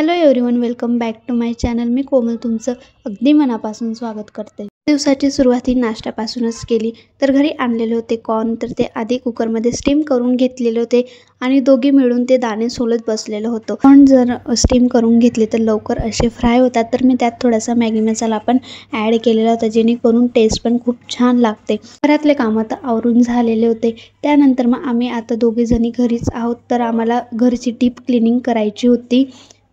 Hello everyone, welcome back to my channel. मी कोमल तुमचं अगदी मनापासून स्वागत करते. दिवसाची सुरुवात ही नाश्त्यापासूनच केली. तर घरी आणलेले होते कॉर्न, तर ते आधी कुकरमध्ये स्टीम करून घेतलेले होते आणि दोघी मिळून ते दाणे सोलत बसलेलं होतं. कॉर्न जर स्टीम करून घेतले तर लवकर असे फ्राय होतात. तर मी त्यात थोडासा मॅगी मसाला पण ॲड केलेला होता, जेणेकरून टेस्ट पण खूप छान लागते. घरातले कामं तर आवरून झालेले होते. त्यानंतर मग आम्ही आता दोघी जणी घरीच आहोत, तर आम्हाला घरची डीप क्लिनिंग करायची होती.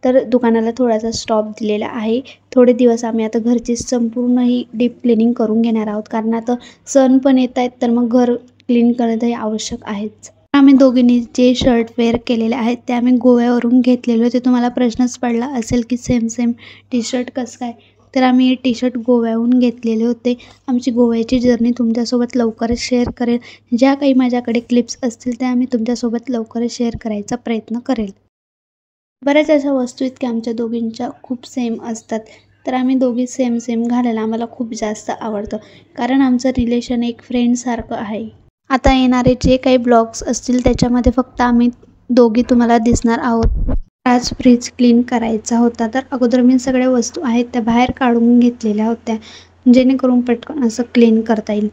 तर दुकानाला थोडासा स्टॉप दिलेला आहे. थोडे दिवस आम्ही आता घरची संपूर्ण ही डीप क्लिनिंग करून घेणार आहोत, कारण आता सण पण येत आहेत, तर मग घर क्लीन करणं आवश्यक आहेच. आम्ही दोघींनी जे शर्ट वेअर केलेले आहेत ते आम्ही गोव्यावरून घेतलेले होते. तुम्हाला प्रश्नच पडला असेल की सेम टी शर्ट कसं काय, तर आम्ही हे टी शर्ट गोव्याहून घेतलेले होते. आमची गोव्याची जर्नी तुमच्यासोबत लवकरच शेअर करेल. ज्या काही माझ्याकडे क्लिप्स असतील त्या आम्ही तुमच्यासोबत लवकरच शेअर करायचा प्रयत्न करेल. बऱ्याच अशा वस्तू इतक्या आमच्या दोघींच्या खूप सेम असतात, तर आम्ही दोघी सेम घालायला आम्हाला खूप जास्त आवडतं, कारण आमचं रिलेशन एक फ्रेंडसारखं आहे. आता येणारे जे काही ब्लॉग्स असतील त्याच्यामध्ये फक्त आम्ही दोघी तुम्हाला दिसणार आहोत. आज फ्रीज क्लीन करायचा होता, तर अगोदर मी सगळ्या वस्तू आहेत त्या बाहेर काढून घेतलेल्या होत्या, जेणेकरून पटकन असं क्लीन करता येईल.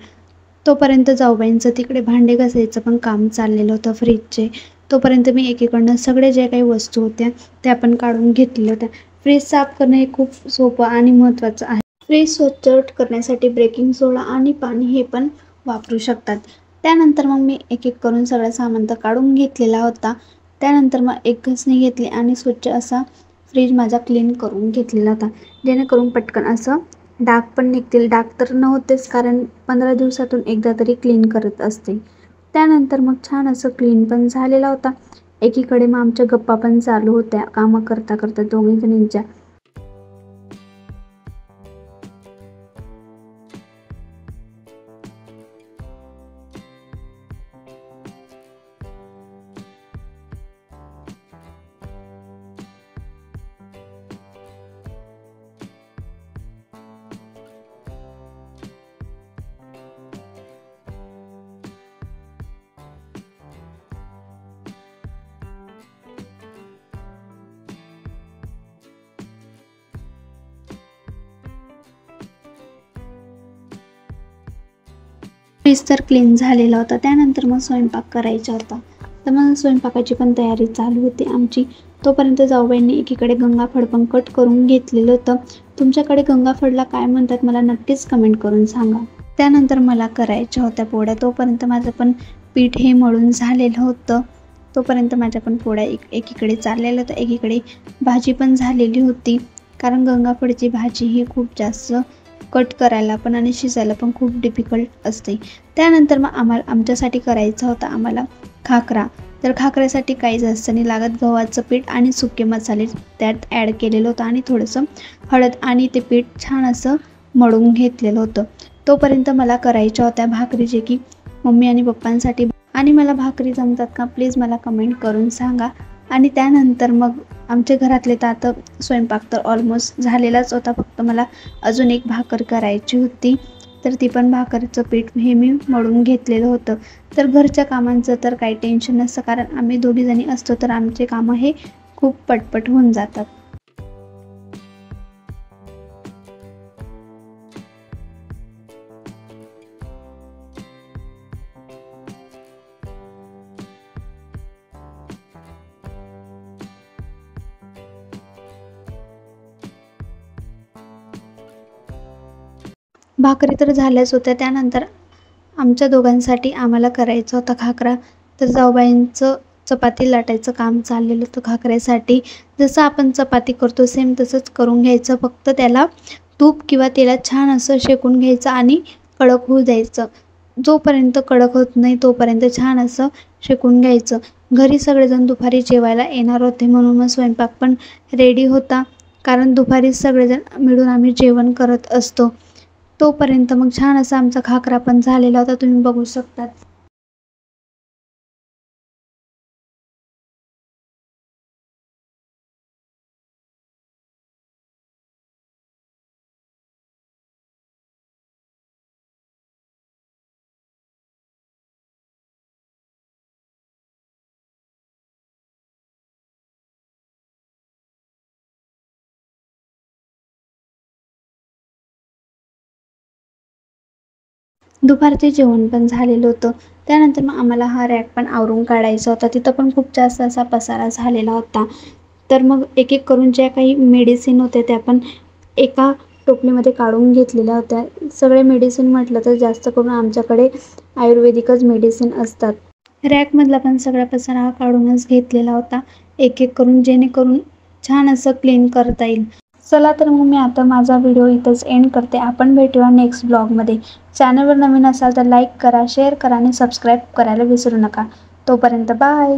तोपर्यंत जाऊबाईंचं तिकडे भांडे घासायचं पण काम चाललेलं होतं फ्रीजचे. तोपर्यंत मी एकीकडनं सगळे जे काही वस्तू होत्या त्या पण काढून घेतलेल्या होत्या. फ्रीज साफ करणं हे खूप सोपं आणि महत्त्वाचं आहे. फ्रीज स्वच्छ करण्यासाठी बेकिंग सोडा आणि पाणी हे पण वापरू शकतात. त्यानंतर मग मी एक करून सगळं सामान तर काढून घेतलेला होता. त्यानंतर मग एक घासणी घेतली आणि स्वच्छ असा फ्रीज माझा क्लीन करून घेतलेला होता, जेणेकरून पटकन असं डाग पण निघतील. डाग तर नव्हतेच, कारण 15 दिवसातून एकदा तरी क्लीन करत असते. त्यानंतर मग छान असं क्लीन पण झालेला होता. एकीकडे मग आमच्या गप्पा पण चालू होत्या कामं करता करता दोघी जणींच्या. फ्रीज तर क्लीन झालेला होता. त्यानंतर मग स्वयंपाक करायचा होता, तर मग स्वयंपाकाची पण तयारी चालू होती आमची. तोपर्यंत जाऊबाईंनी एकीकडे गंगाफळ पण कट करून घेतलेलं होतं. तुमच्याकडे गंगाफळला काय म्हणतात मला नक्कीच कमेंट करून सांगा. त्यानंतर मला करायच्या होत्या पोळ्या. तोपर्यंत माझं पण पीठ हे मळून झालेलं होतं. तोपर्यंत माझ्या पण पोळ्या एकीकडे चाललेलं होतं, एकीकडे भाजी पण झालेली होती, कारण गंगाफळची भाजी ही खूप जास्त कट करायला पण आणि शिजायला पण खूप डिफिकल्ट असते. त्यानंतर मग आमच्यासाठी करायचा होता आम्हाला खाकरा. तर खाकऱ्यासाठी काही जास्त नाही लागत, गव्हाचं पीठ आणि सुके मसाले त्यात ॲड केलेलं होतं आणि थोडंसं हळद आणि ते पीठ छान असं मळून घेतलेलं होतं. तोपर्यंत मला करायच्या होत्या भाकरी, जे की मम्मी आणि पप्पांसाठी. आणि मला भाकरी जमतात का प्लीज मला कमेंट करून सांगा. आणि त्यानंतर मग आमच्या घरातले तर आता स्वयंपाक तर ऑलमोस्ट झालेलाच होता, फक्त मला अजून एक भाकर करायची होती. तर ती पण भाकरीचं पीठ हे मी मळून घेतलेलं होतं. तर घरच्या कामांचं तर काही टेन्शन नसतं, कारण आम्ही दोघी जणी असतो तर आमचे कामं हे खूप पटपट होऊन जातात. भाकरी तर झाल्याच होत्या. त्यानंतर आमच्या दोघांसाठी आम्हाला करायचा होता खाकरा. तर जाऊबाईंचं चपाती लाटायचं काम चाललेलं होतं खाकऱ्यासाठी. जसं आपण चपाती करतो सेम तसंच करून घ्यायचं, फक्त त्याला तूप किंवा तेलात छान असं शेकून घ्यायचं आणि कडक होऊ द्यायचं. जोपर्यंत कडक होत नाही तोपर्यंत छान असं शेकून घ्यायचं. घरी सगळेजण दुपारी जेवायला येणार होते, म्हणून मग स्वयंपाक पण रेडी होता, कारण दुपारी सगळेजण मिळून आम्ही जेवण करत असतो. तोपर्यंत मग छान असा आमचा खाकरा पण झालेला होता, तुम्ही बघू शकतात. दुपारचे जेवण पण झालेलं होतं. त्यानंतर मग आम्हाला हा रॅक पण आवरून काढायचा होता. तिथं पण खूप जास्त असा पसारा झालेला होता. तर मग एक करून ज्या काही मेडिसिन होत्या त्या पण एका टोपलीमध्ये काढून घेतलेल्या होत्या. सगळे मेडिसिन म्हटलं तर जास्त करून आमच्याकडे आयुर्वेदिकच मेडिसिन असतात. रॅकमधला पण सगळा पसारा हा काढूनच घेतलेला होता, एक करून, जेणेकरून छान असं क्लीन करता येईल. चला तर मग मी आता माझा व्हिडिओ इथंच एंड करते. आपण भेटूया नेक्स्ट ब्लॉगमध्ये. चॅनलवर नवीन असाल तर लाईक करा, शेअर करा आणि सबस्क्राईब करायला विसरू नका. तोपर्यंत बाय.